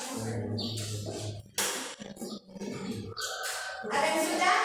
Ada yang sudah?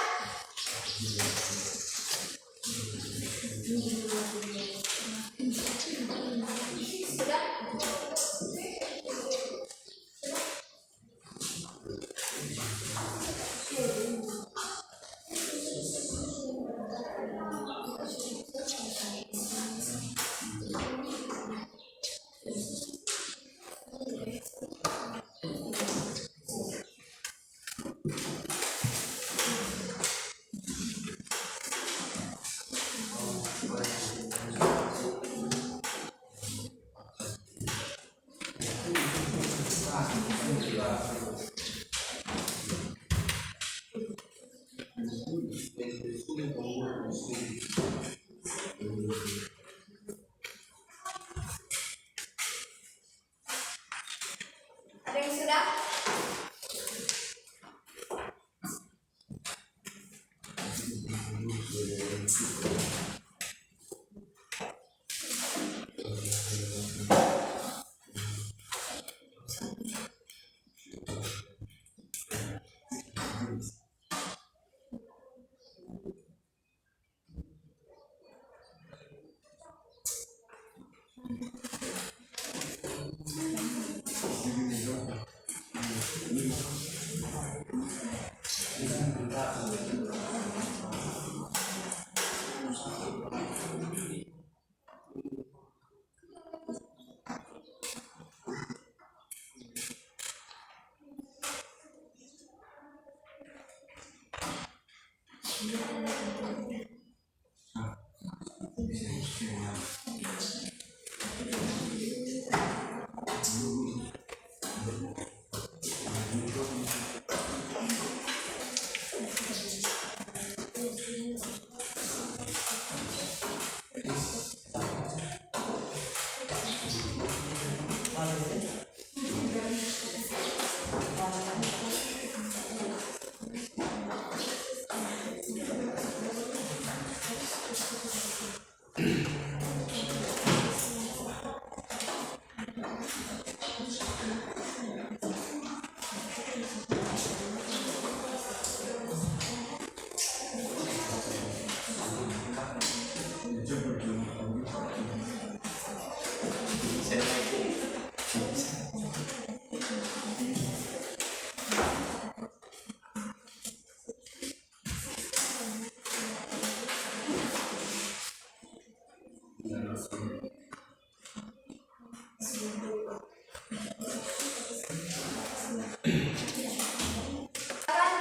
Ada yang sudah?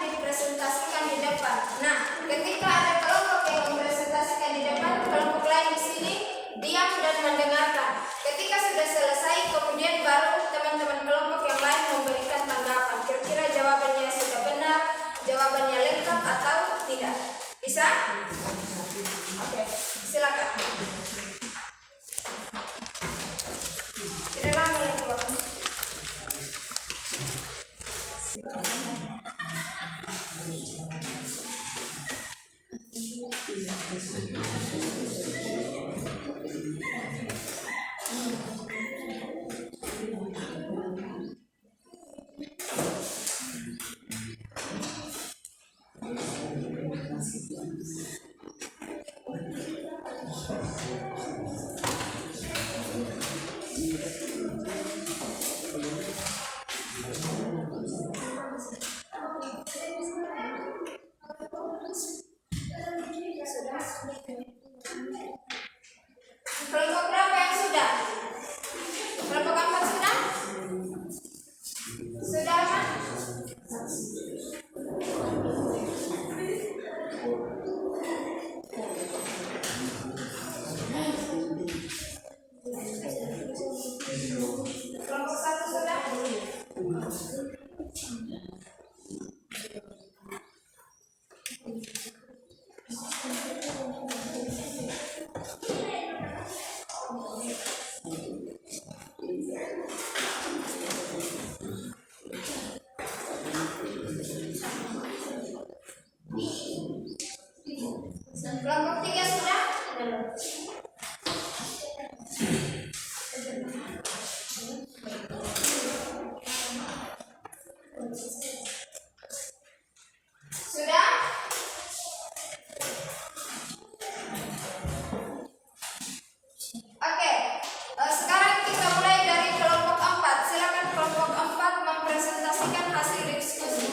Dipresentasikan di depan. Nah, ketika ada kelompok yang mempresentasikan di depan, kelompok lain di sini diam dan mendengarkan. Ketika sudah selesai, kemudian baru teman-teman kelompok yang lain memberikan tanggapan. Kira-kira jawabannya sudah benar, jawabannya lengkap atau tidak? Bisa? Oke, silakan. Tidak lama lagi waktu. Kelompok berapa yang sudah? Kelompok 4 sudah? Sudah kan? Sudah? Oke, sekarang kita mulai dari kelompok 4. Silakan kelompok 4 mempresentasikan hasil diskusi.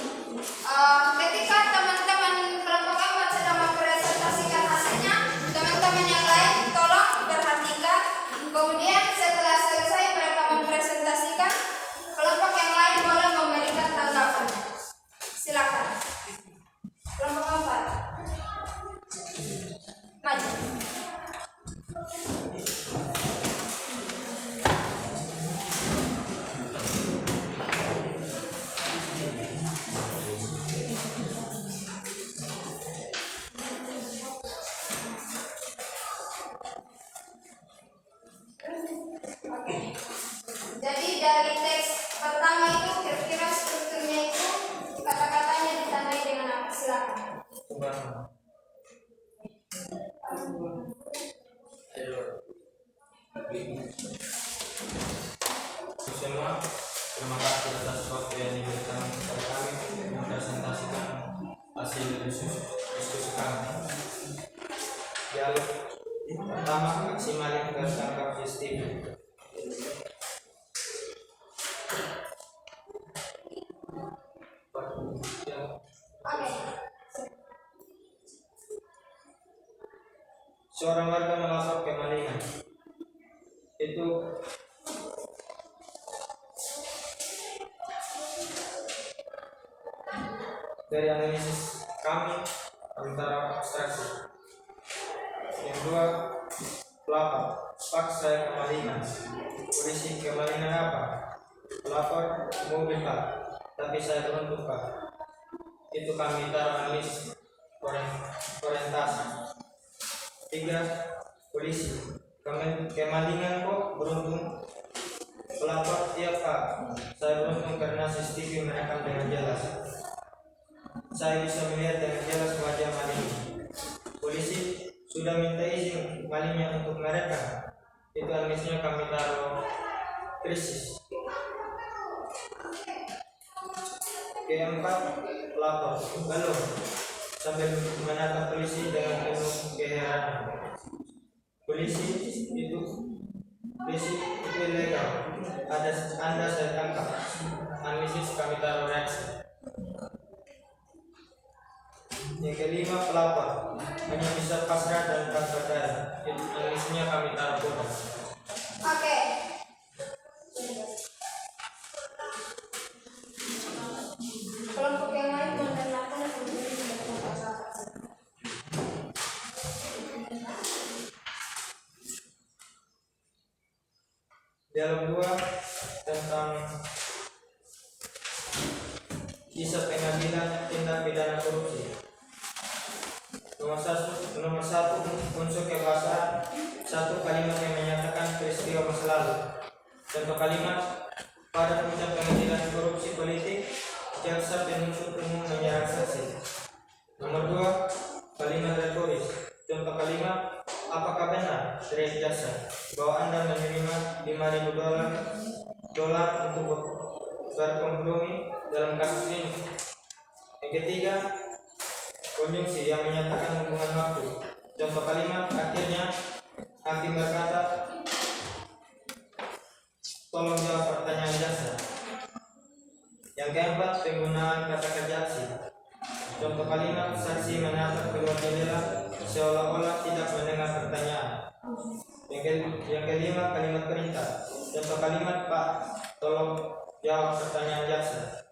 Ketika teman-teman kelompok 4 sedang mempresentasikan hasilnya, teman-teman yang lain tolong perhatikan. Kemudian setelah selesai mereka mempresentasikan, kelompok yang lain boleh memberikan tanggapan. Silakan. Kelompok 4. Maju. Jadi dari teks pertama itu kira-kira strukturnya itu kata-katanya ditandai dengan apa? Silakan. Semua, terima kasih atas waktu yang diberikan kepada kami mempresentasikan hasil diskusi kami. Dialog pertama, aksi maling tertangkap CCTV. Seorang warga melapor kemalingan. Itu dari analisis kami antara abstraksi. Yang kedua, pelapor paksa kemalingan. Polisi kemalingan apa? Pelapor mobil Pak, tapi saya beruntung Pak. Itu kami taruh analisis orientasi. 3. Polisi kemalingan kok beruntung. Pelapor tiap Pak, saya beruntung karena CCTV merekam dengan jelas. Saya bisa melihat dengan jelas wajah maling. Polisi sudah minta izin malingnya untuk merekam. Itu analisisnya kami taruh krisis. Keempat, pelapor belum sambil menatap polisi dengan penuh keheranan. Polisi itu ilegal. Anda saya tangkap. Analisis kami taruh reaksi. Yang kelima, pelapor hanya bisa pasrah dan tak berdaya. Analisisnya kami taruh bodoh. Oke. Kelompok yang lain menerangkan kemudian Dialog 2 tentang kisah pengadilan tindak pidana korupsi. Nomor satu unsur kebahasaan. 1 kalimat yang menyatakan peristiwa masa lalu. Contoh kalimat, pada puncak pengadilan korupsi politik, jaksa penuntut umum menyerang saksi. Nomor 2, kalimat retoris. Contoh kalimat, apakah benar dari jaksa bahwa Anda menerima $5.000 untuk berkompromi dalam kasus ini? Yang ketiga, konjungsi yang menyatakan hubungan waktu. Contoh kalimat, akhirnya hakim berkata, tolong jawab pertanyaan jaksa. Yang keempat, penggunaan kata kerjaksi. Contoh kalimat, saksi menatap keluar jendela seolah-olah tidak mendengar pertanyaan. Yang kelima, kalimat perintah. Contoh kalimat, Pak, tolong jawab pertanyaan jaksa.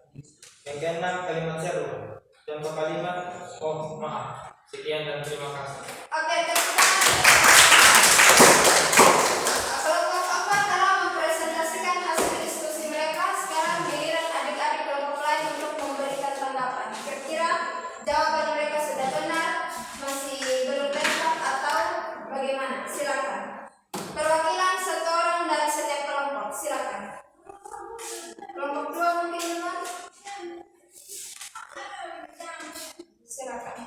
Yang keenam, kalimat seru. Contoh kalimat, oh maaf. Sekian dan terima kasih. Oke, kelompok 4 telah mempresentasikan hasil diskusi mereka. Sekarang giliran adik-adik kelompok lain untuk memberikan tanggapan. Kira-kira jawaban mereka sudah benar, masih belum lengkap atau bagaimana? Silakan. Perwakilan satu orang dari setiap kelompok. Silakan. Kelompok 2 mungkin duluan. Silakan.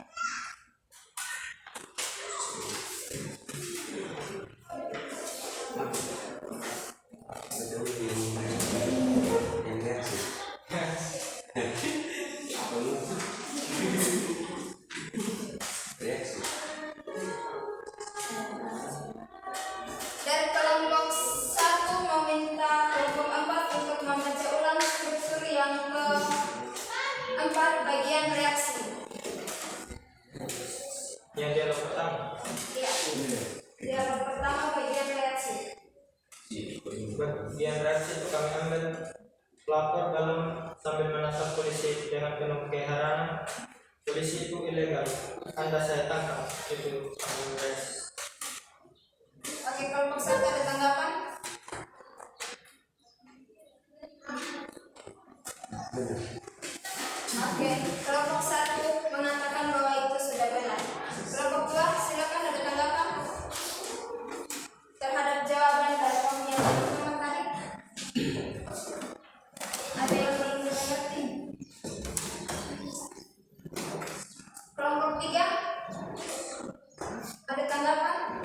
bangun sambil menatap polisi dengan penuh keheranan. Polisi itu ilegal. Anda saya tangkap. Itu guys. Oke, kelompok satu ada tanggapan? Oke, kelompok satu mengatakan bahwa itu sudah benar. Kelompok dua, silakan ada tanggapan terhadap jawaban dari pemilihan pertama tadi. Ada yang belum mengerti? Kelompok tiga, ada tanggapan?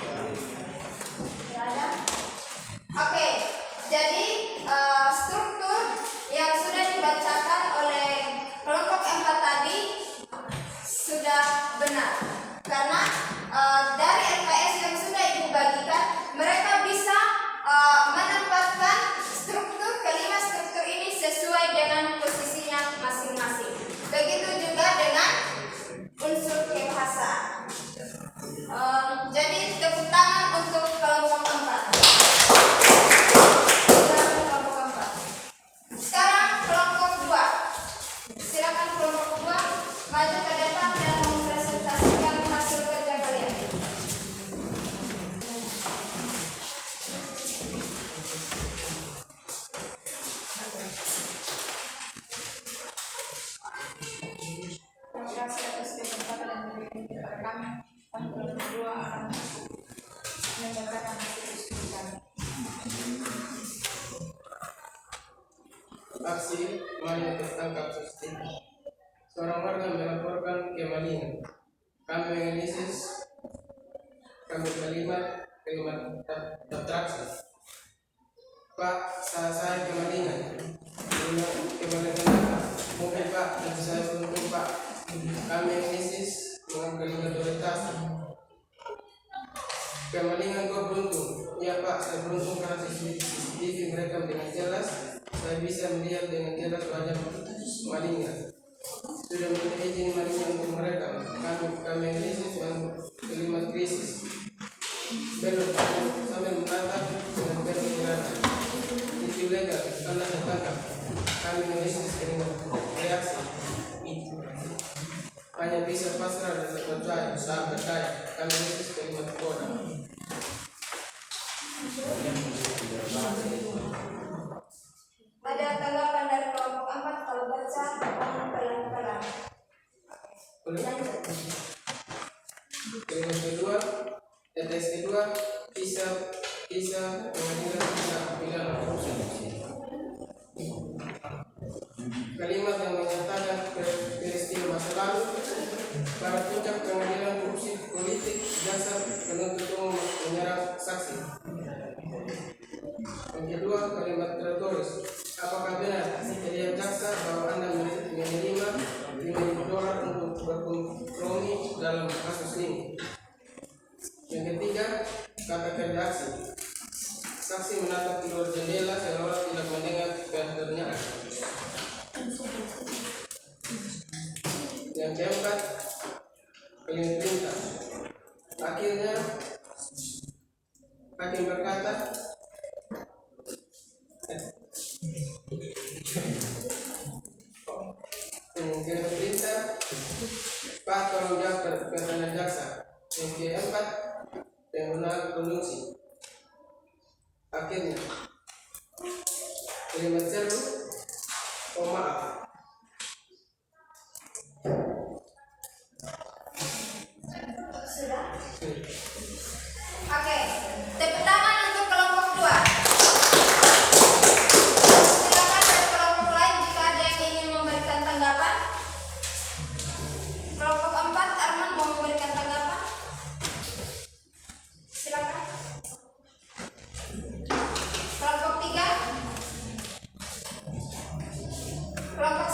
Tidak ada. Oke, jadi struktur yang sudah dibacakan oleh kelompok 4 tadi sudah benar, karena dari LPS yang sudah ibu bagikan mereka bisa menempatkan kelima struktur ini sesuai dengan posisinya masing-masing. Begitu juga dengan unsur kebahasaan. Jadi tepuk tangan untuk kelompok 4. Sekarang kelompok 2. Silakan kelompok 2 maju ke depan dan mempresentasikan hasil kerja kalian. Terima kasih atas kesempatan dan kepada kami. Kelompok 2 akan membacakan hasil diskusi kami. Aksi maling tertangkap CCTV. Seorang warga melaporkan kemalingan. Kami menganalisis kalimat tertraksi. Pak, saya kemalingan. Kemalingan mungkin Pak, dan saya beruntung Pak. Kami menganalisis mengambil otoritas. Kemalingan kau beruntung. Ya Pak, saya beruntung karena CCTV merekam dengan jelas. Saya bisa melihat dengan jelas wajah malingnya. Sudah minta izin malingnya untuk merekam. Kami analisis kalimat krisis. Belum sambil menatap dengan belum berada. Itu ilegal, Anda tertangkap. Kami analisis kalimat reaksi. Hanya bisa pasrah dan percaya, saat percaya. Kami analisis kalimat koda. Ada tanggapan dari kelompok 4 kalau baca pelan-pelan. Lanjut. Kalimat kedua, teks kedua, kisah pengadilan tindak pidana korupsi. Kalimat yang menyatakan peristiwa masa lalu pada puncak pengadilan korupsi politik, jaksa penuntut umum menyerang saksi. Yang kedua, kalimat tertulis. Apakah benar setiap jaksa bahwa Anda menerima $5.000 untuk berkompromi dalam kasus ini? Yang ketiga, kata redaksi. Saksi menatap keluar jendela seolah tidak mendengar pernyataan. Yang keempat, kalimat perintah. Akhirnya, hakim berkata, kalimat perintah, Pak tolong jawab pertanyaan jaksa. Yang keempat, penggunaan konjungsi. Akhirnya, kalimat seru, oh maaf. Sudah? Oke, tepuk tangan untuk kelompok 2. Silakan dari kelompok lain jika ada yang ingin memberikan tanggapan. Kelompok 4, Arman mau memberikan tanggapan? Silakan. Kelompok 3, kelompok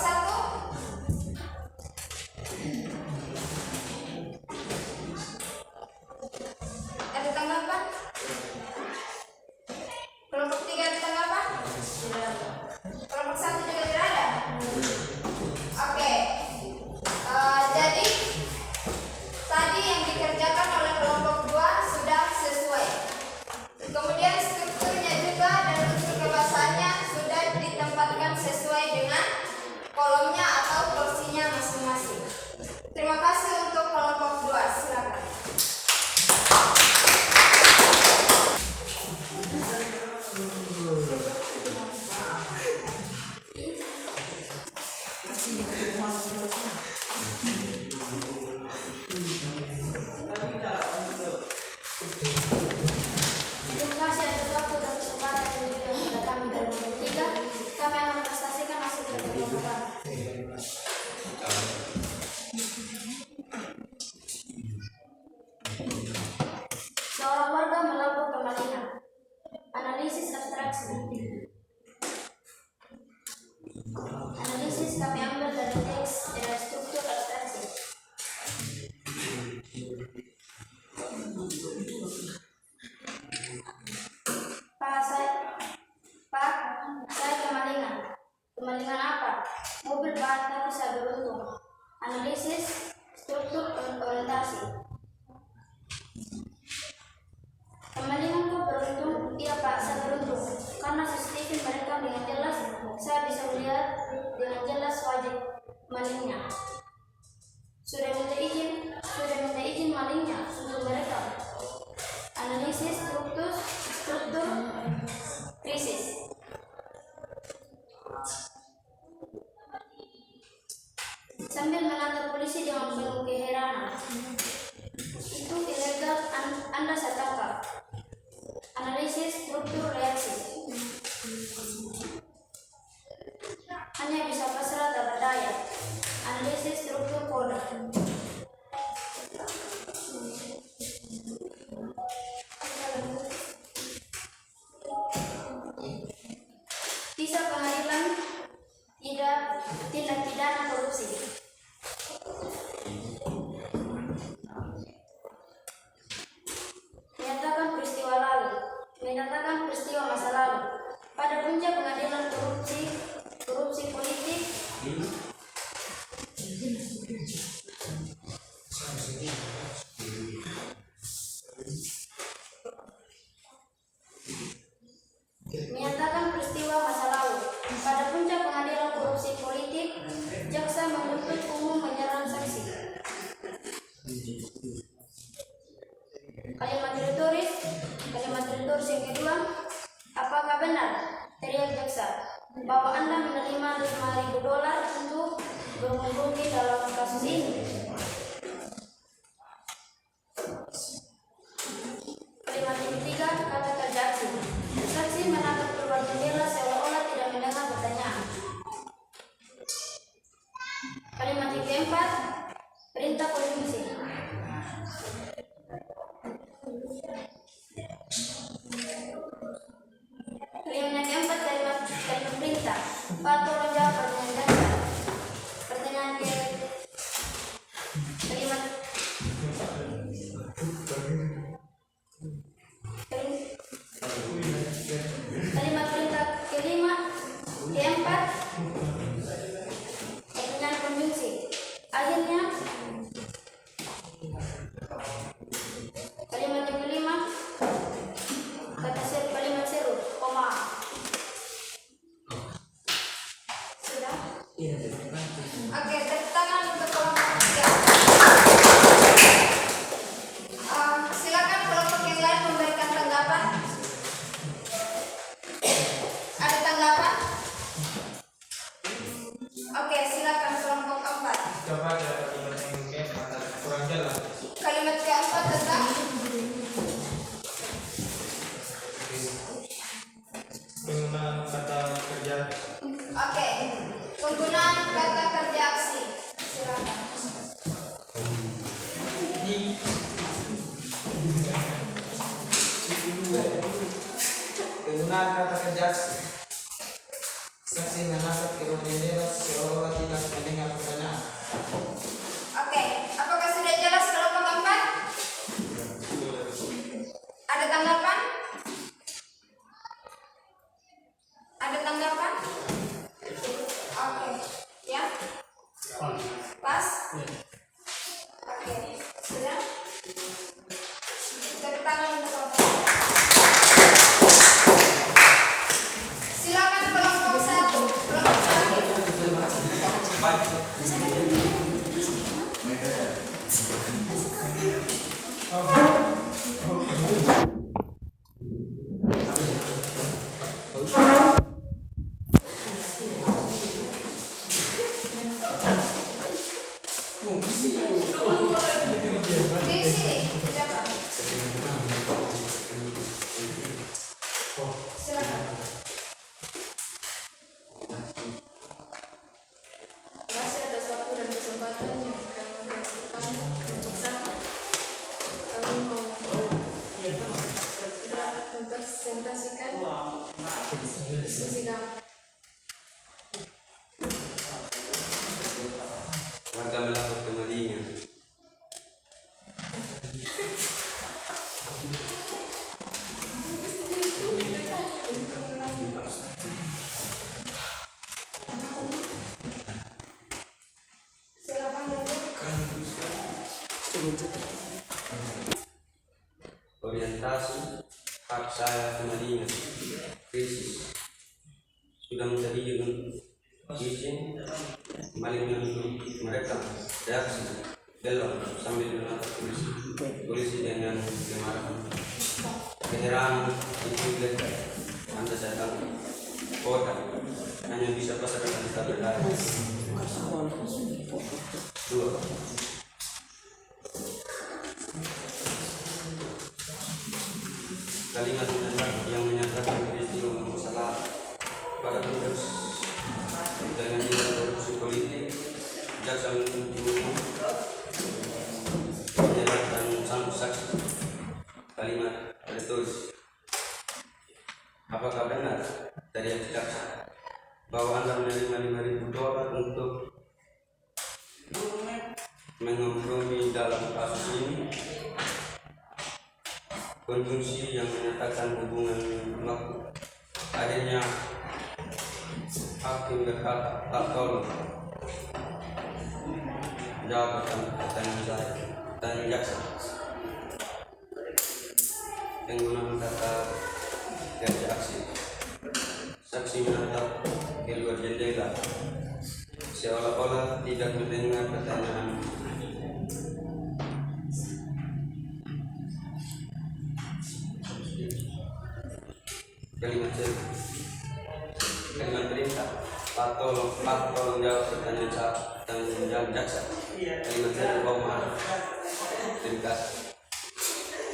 Terima kasih atas waktu dan kesempatan yang diberikan kepada kami dalam bertiga. Kami akan mempresentasikan hasil dari pembukaan. Seorang warga melapor kemalingan. Analisis abstraksi. Analisis kami ambil dari teks dan struktur abstraksi. Saya kemalingan. Kemalingan apa? Mobil bahan tapi saya beruntung. Analisis struktur orientasi. Kemalingan kok beruntung? Iya Pak, saya beruntung. Karena CCTV merekam dengan jelas, saya bisa melihat dengan jelas wajah malingnya. Sudah minta izin malingnya untuk merekam. Analisis struktur krisis. Sambil menatap polisi dengan penuh keheranan. Itu ilegal, Anda saya tangkap. Analisis struktur reaksi. Hanya bisa pasrah tak berdaya. Analisis struktur kode. Bisa pengadilan tindak pidana korupsi. Menyatakan peristiwa masa lalu. Pada puncak pengadilan korupsi politik jaksa menuntut umum menyerang saksi. Kalimat retoris yang kedua, apakah benar, teriak jaksa, bahwa Anda menerima $5.000 untuk berkontribusi dalam kasus ini? Kalimat yang ketiga, kata terjaksi, saksi menatap keluar jendela seolah-olah tidak mendengar pertanyaan. Kalimat yang keempat, perintah konjungsi. Kalimat keempat, kalimat perintah. Pak, tolong jawab pertanyaan jaksa. Pertanyaan kalimat perintah kelima, keempat, pertanyaan konjungsi. Akhirnya kalimat yang kelima, kalimat seru, koma. Sudah? Oke, tepuk tangan untuk kelompok ketiga. Silakan kelompok yang lain memberikan tanggapan. Ada tanggapan? Oke, silakan kelompok keempat. Coba ada kalimat yang mungkin kurang jelas. Kalimat keempat tentang Penggunaan kata kerja. oke, penggunaan kata kerja aksi. Silakan. Penggunaan kata kerja saksi menatap keluar jendela seolah tidak mendengar pertanyaan. Oke, apakah sudah jelas kelompok keempat? Ada tanggapan? Ada tanggapan? Oke, ya? Pas? Oke, sudah? Tepuk tangan untuk kelompok. Silakan kelompok satu. Kelompok satu. Di sini, di depan. Silakan. Masih ada waktu dan kesempatan yang kami berikan untuk sama. Kami mau presentasikan diskusi kami. Warga melakukan kemalingan. Silakan Orientasi hak saya kemalingan. Krisis sudah menjadi izin kemalingan untuk mereka reaksi dalam sambil menatap polisi dengan kemarahan keheranan itu Anda datang kota hanya bisa pasarkan kita berdaya. Dua, kalimat yang menyatakan peristiwa masalah pada tugas dengan nilai korupsi politik, jaksa menuntut umum menyerahkan sang saksi. Kalimat tertulis, apakah benar dari jaksa bahwa Anda menerima $5.000 untuk menkompromi dalam kasus ini? Konjungsi yang menyatakan hubungan waktu akhirnya hakim berkata tak tolong jawab pertanyaan saya dan jaksa penggunaan kata kerja aksi. Saksi menatap keluar jendela seolah-olah tidak mendengar pertanyaan. Kalimat perintah Pak tolong jawab pertanyaan saya dan jawab jaksa. Kalimat saya bahwa maaf. Terima kasih.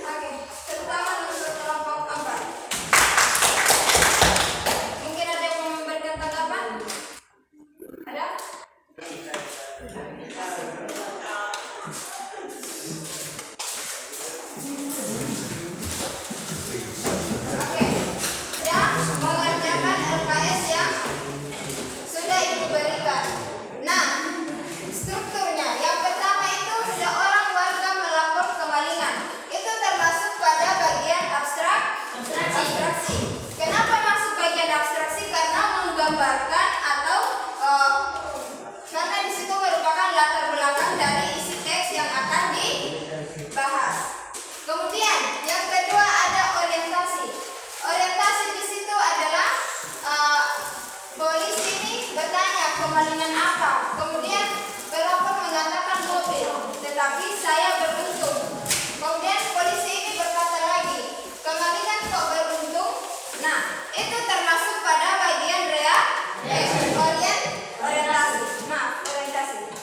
Oke, terutama untuk kelompok 4. Mungkin ada yang mau memberikan tanggapan? Ada? Oke, yang mengerjakan LKS yang sudah Ibu berikan. Nah, strukturnya yang pertama itu seorang warga melapor kemalingan. Itu termasuk pada bagian abstraksi. Kenapa masuk bagian abstraksi? Karena menggambarkan atau karena di situ merupakan latar belakang dari isi teks yang akan dibahas. Kemudian yang kedua ada orientasi. Orientasi di situ adalah polisi ini bertanya kemalingan apa. Kemudian pelapor mengatakan mobil, tetapi saya beruntung. Kemudian polisi ini berkata lagi, kemalingan kok beruntung? Nah, itu termasuk pada bagian orientasi.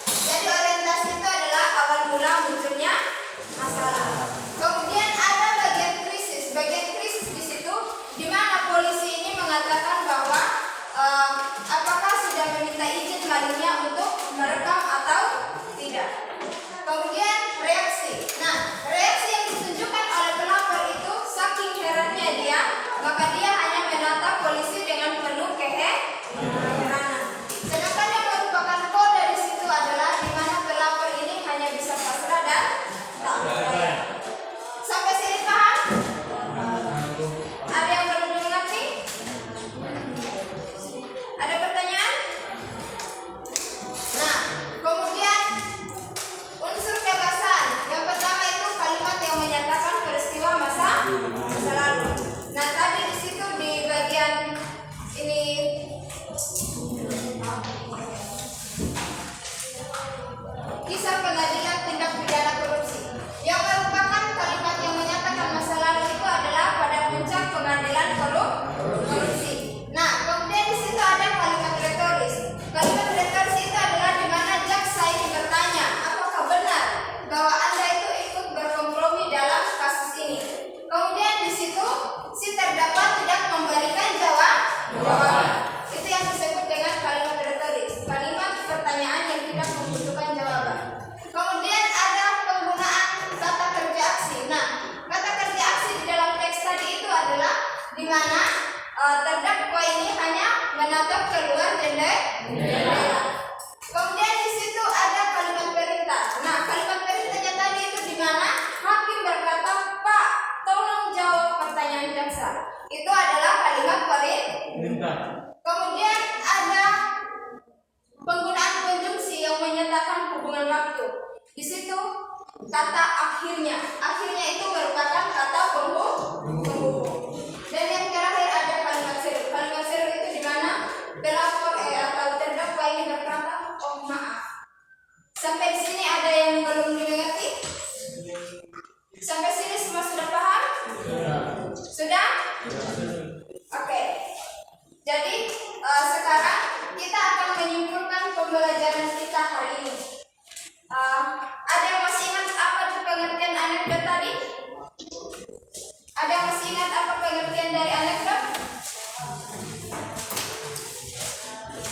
Jadi orientasi itu adalah awal mula munculnya masalah. Kemudian ada bagian krisis. Bagian krisis di situ di mana polisi ini mengatakan bahwa apakah sudah meminta izin malingnya untuk merekam kurun waktu. Di situ kata akhirnya itu merupakan kata penghubung. Dan yang terakhir ada kalimat seru. Kalimat seru itu di mana pelapor atau terdakwa ini berkata, oh maaf. Sampai di sini ada yang belum dimengerti? Sampai sini semua sudah paham? Sudah? Oke. Jadi sekarang kita akan menyimpulkan pembelajaran kita hari ini. Ada yang masih ingat apa tuh pengertian anekdot tadi? Ada yang masih ingat apa pengertian dari anekdot?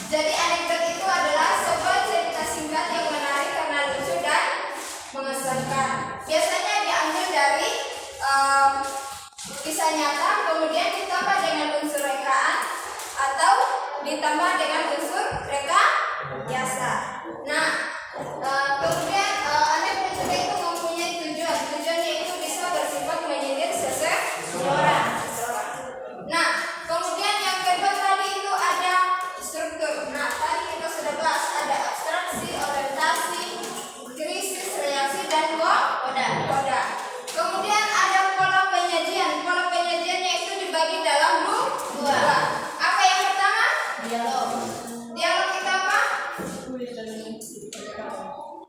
Jadi anekdot itu adalah sebuah cerita singkat yang menarik karena lucu dan mengesankan. Biasanya diambil dari kisah nyata, kemudian ditambah dengan unsur rekaan atau ditambah dengan unsur rekayasa. Nah, kemudian anekdot juga itu mempunyai tujuan. Tujuannya itu bisa bersifat menyindir seseorang. Nah, kemudian yang kedua tadi itu ada struktur. Nah, tadi kita sudah bahas ada abstraksi, orientasi, krisis, reaksi, dan koda. Kemudian ada pola penyajian. Pola penyajiannya itu dibagi dalam dua. Apa yang pertama? Dialog. Dialog itu apa?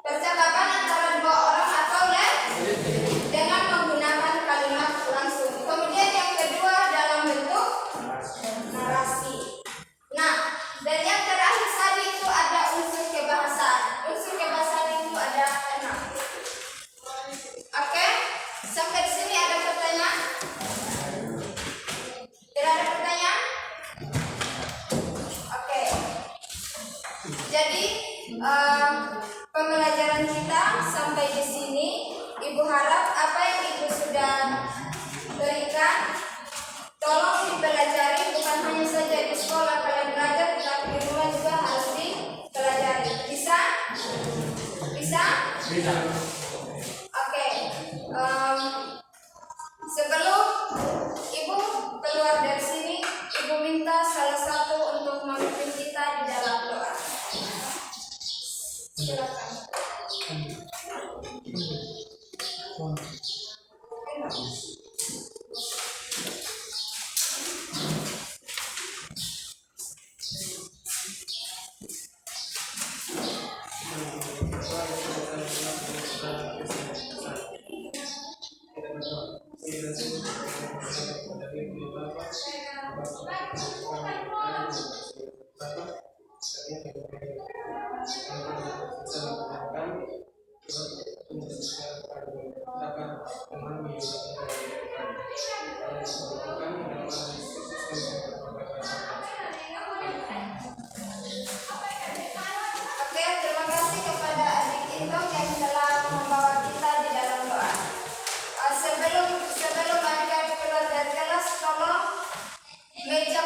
Percakapan antara dua orang atau dengan menggunakan kalimat langsung. Kemudian yang kedua dalam bentuk narasi. Nah, dan yang terakhir tadi itu ada unsur kebahasaan. Unsur kebahasaan itu ada 6. Oke, sampai di sini ada pertanyaan? Tidak ada pertanyaan? Oke. Jadi pembelajaran kita sampai di sini. Ibu harap apa yang Ibu sudah berikan tolong dipelajari, bukan hanya saja di sekolah kalian belajar, tetapi di rumah juga harus dipelajari. Bisa? Oke. Sebelum Ibu keluar dari sini, Ibu minta salah satu untuk memimpin kita di dalam doa. Silakan. Oke, terima kasih kepada adik Indong yang telah membawa kita di dalam doa. Sebelum adik keluar dari kelas, tolong meja